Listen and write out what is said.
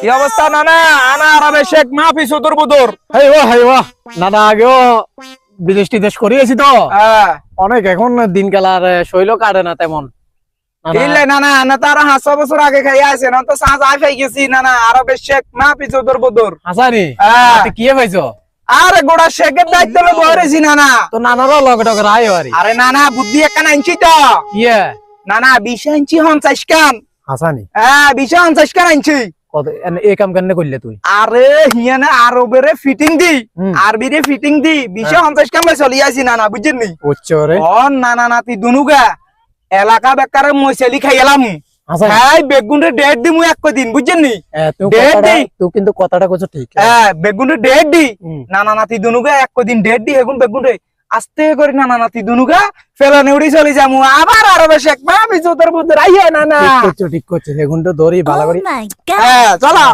কি অবস্থা নানা? আনা আরবে শেখ মাহফি সুদূর বুদুর। হাইওয়া নানা আগেও বিদেশ টিদেশ করিয়েছি তো অনেক, এখন দিনকাল আর শৈল কাটে না তেমন। ইলে নানা না তারা 500 বছর আগে খাইয়া আছে না তো সাজ আই পাই গেছি নানা আরবে শেখ মাহফি সুদূর বুদুর। হাসানি কি পাইছো? আরে গোড়া শেখের দায়িত্ব লো বইরেছি নানা। তো নানারও লগে টগে রাই আরে। আরে নানা বুদ্ধি একখান আনছি তো। ইয়ে নানা 20 ইঞ্চি 50 কান। হাসানি 20 50 কান আনছি। কত এই কাম কেন করলে তুই? আরে হিয়ানে আরবেরে ফিটিং দি আরবিরে ফিটিং দি 20 50 কান লাই চলি আছি নানা বুঝছেন নি? ওচ্চরে ও নানা নাতি দুনুগা এলাকা বেকারে মইছেলি খাইলাম। হ্যাঁ বেগুনের ডেট দি মুই এক দিন বুঝছেন নি? তুই কিন্তু কথাটা কইছ ঠিক। বেগুনের ডেট দি নানা নাতি দুনুগা এক দিন ডেট দি এখন বেগুনে আস্তে করে নানা নাতি দুনুগা ফেলানে উড়ি চলে যামু আবার আরবে শেখ মাহফি সুদূর বুদুর আইয়া নানা। ঠিক করছো। এখন তো দড়ি বালা করি। চলো।